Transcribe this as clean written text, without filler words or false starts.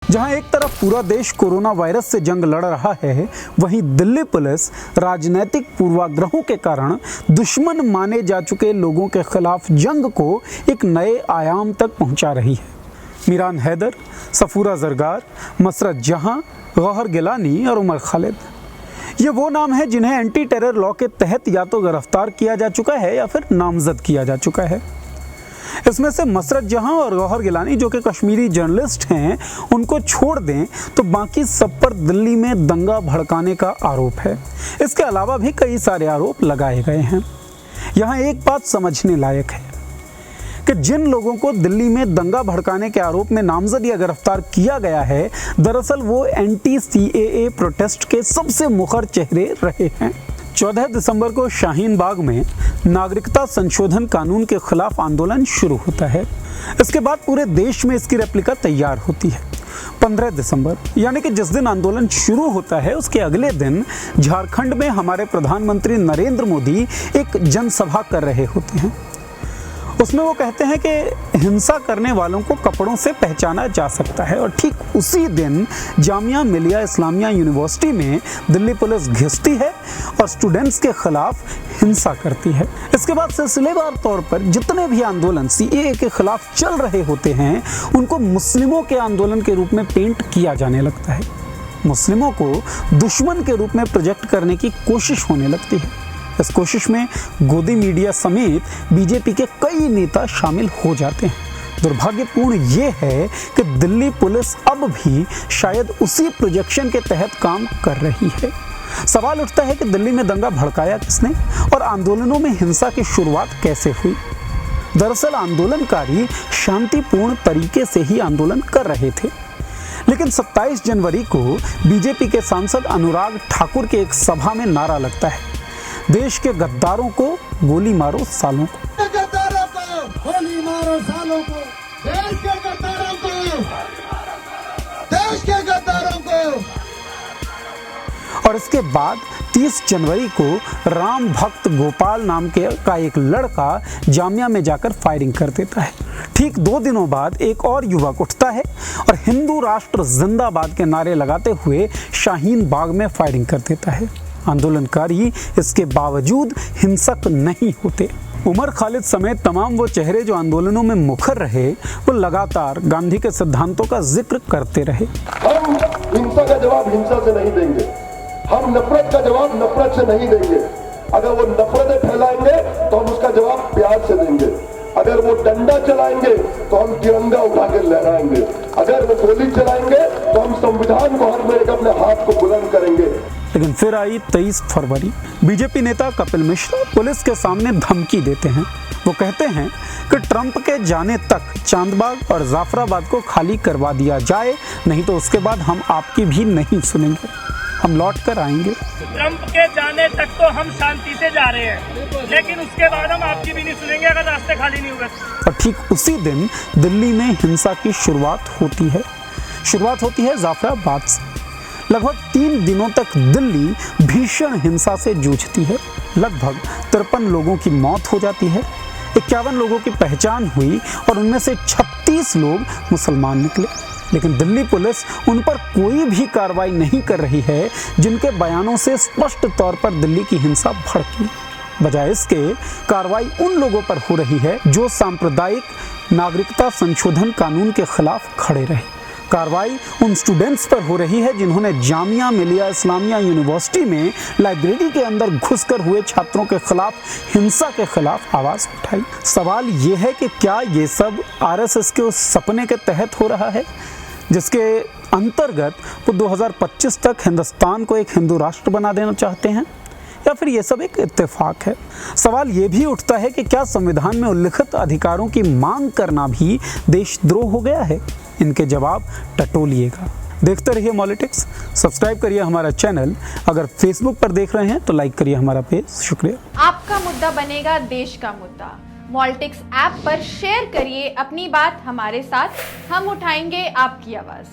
जहां एक तरफ पूरा देश कोरोना वायरस से जंग लड़ रहा है, वहीं दिल्ली पुलिस राजनीतिक पूर्वाग्रहों के कारण दुश्मन माने जा चुके लोगों के खिलाफ जंग को एक नए आयाम तक पहुंचा रही है। मीरान हैदर, सफूरा जरगार, मसरत जहां, गौहर गिलानी और उमर खालिद, ये वो नाम है जिन्हें एंटी टेरर लॉ के तहत या तो गिरफ्तार किया जा चुका है या फिर नामजद किया जा चुका है। इसमें से मसरत जहां और गौहर गिलानी, जो कि कश्मीरी जर्नलिस्ट हैं, उनको छोड़ दें तो बाकी सब पर दिल्ली में दंगा भड़काने का आरोप है। इसके अलावा भी कई सारे आरोप लगाए गए हैं। यहाँ एक बात समझने लायक है कि जिन लोगों को दिल्ली में दंगा भड़काने के आरोप में नामजद या गिरफ्तार किया गया है, दरअसल वो एंटी CAA प्रोटेस्ट के सबसे मुखर चेहरे रहे हैं। 14 दिसंबर को शाहीन बाग में नागरिकता संशोधन कानून के खिलाफ आंदोलन शुरू होता है। इसके बाद पूरे देश में इसकी रेप्लिका तैयार होती है। 15 दिसंबर यानी कि जिस दिन आंदोलन शुरू होता है, उसके अगले दिन झारखंड में हमारे प्रधानमंत्री नरेंद्र मोदी एक जनसभा कर रहे होते हैं। उसमें वो कहते हैं कि हिंसा करने वालों को कपड़ों से पहचाना जा सकता है, और ठीक उसी दिन जामिया मिलिया इस्लामिया यूनिवर्सिटी में दिल्ली पुलिस घुसती है और स्टूडेंट्स के खिलाफ हिंसा करती है। इसके बाद सिलसिलेवार तौर पर जितने भी आंदोलन CAA के खिलाफ चल रहे होते हैं, उनको मुस्लिमों के आंदोलन के रूप में पेंट किया जाने लगता है। मुस्लिमों को दुश्मन के रूप में प्रोजेक्ट करने की कोशिश होने लगती है। इस कोशिश में गोदी मीडिया समेत बीजेपी के कई नेता शामिल हो जाते हैं। दुर्भाग्यपूर्ण ये है कि दिल्ली पुलिस अब भी शायद उसी प्रोजेक्शन के तहत काम कर रही है। सवाल उठता है कि दिल्ली में दंगा भड़काया किसने और आंदोलनों में हिंसा की शुरुआत कैसे हुई। दरअसल आंदोलनकारी शांतिपूर्ण तरीके से ही आंदोलन कर रहे थे, लेकिन 27 जनवरी को बीजेपी के सांसद अनुराग ठाकुर के एक सभा में नारा लगता है, देश के गद्दारों को गोली मारो सालों को। गद्दारों को गोली मारो सालों को, देश के गद्दारों को, देश के गद्दारों को। और इसके बाद 30 जनवरी को राम भक्त गोपाल नाम का एक लड़का जामिया में जाकर फायरिंग कर देता है। ठीक 2 दिनों बाद एक और युवक उठता है और हिंदू राष्ट्र जिंदाबाद के नारे लगाते हुए शाहीन बाग में फायरिंग कर देता है। आंदोलनकारी इसके बावजूद हिंसक नहीं होते। उमर खालिद समेत तमाम वो चेहरे जो आंदोलनों में मुखर रहे, वो लगातार गांधी के सिद्धांतों का जिक्र करते रहे। हम हिंसा का जवाब हिंसा से नहीं देंगे, हम नफरत का जवाब नफरत से नहीं देंगे। अगर वो नफरतें फैलाएंगे तो हम उसका जवाब प्यार से देंगे। अगर वो डंडा चलाएंगे तो हम तिरंगा उठाकर लहराएंगे। अगर वो गोली चलाएंगे तो हम संविधान को हर में अपने हाथ को बुलंद करेंगे। लेकिन फिर आई 23 फरवरी। बीजेपी नेता कपिल मिश्रा पुलिस के सामने धमकी देते हैं। वो कहते हैं कि ट्रंप के जाने तक चांदबाग और जाफराबाद को खाली करवा दिया जाए, नहीं तो उसके बाद हम आपकी भी नहीं सुनेंगे, हम लौट कर आएंगे। ट्रंप के जाने तक तो हम शांति से जा रहे हैं, लेकिन उसके बाद हम आपकी भी नहीं सुनेंगे अगर रास्ते खाली नहीं हुए। और ठीक उसी दिन दिल्ली में हिंसा की शुरुआत होती है। जाफराबाद से। लगभग 3 दिनों तक दिल्ली भीषण हिंसा से जूझती है। लगभग 53 लोगों की मौत हो जाती है, 51 लोगों की पहचान हुई और उनमें से 36 लोग मुसलमान निकले। लेकिन दिल्ली पुलिस उन पर कोई भी कार्रवाई नहीं कर रही है, जिनके बयानों से स्पष्ट तौर पर दिल्ली की हिंसा भड़की। बजाय इसके कार्रवाई उन लोगों पर हो रही है जो सांप्रदायिक नागरिकता संशोधन कानून के खिलाफ खड़े रहे। कार्रवाई उन स्टूडेंट्स पर हो रही है जिन्होंने जामिया मिलिया इस्लामिया यूनिवर्सिटी में लाइब्रेरी के अंदर घुसकर हुए छात्रों के खिलाफ हिंसा के खिलाफ आवाज उठाई। सवाल ये है कि क्या ये सब RSS के उस सपने के तहत हो रहा है जिसके अंतर्गत वो 2025 तक हिंदुस्तान को एक हिंदू राष्ट्र बना देना चाहते हैं, या फिर ये सब एक इत्तेफाक है। सवाल ये भी उठता है कि क्या संविधान में उल्लिखित अधिकारों की मांग करना भी देशद्रोह हो गया है? इनके जवाब टटोलिएगा। देखते रहिए मॉलिटिक्स। सब्सक्राइब करिए हमारा चैनल। अगर फेसबुक पर देख रहे हैं तो लाइक करिए हमारा पेज। शुक्रिया। आपका मुद्दा बनेगा देश का मुद्दा। मॉलिटिक्स ऐप पर शेयर करिए अपनी बात हमारे साथ, हम उठाएंगे आपकी आवाज़।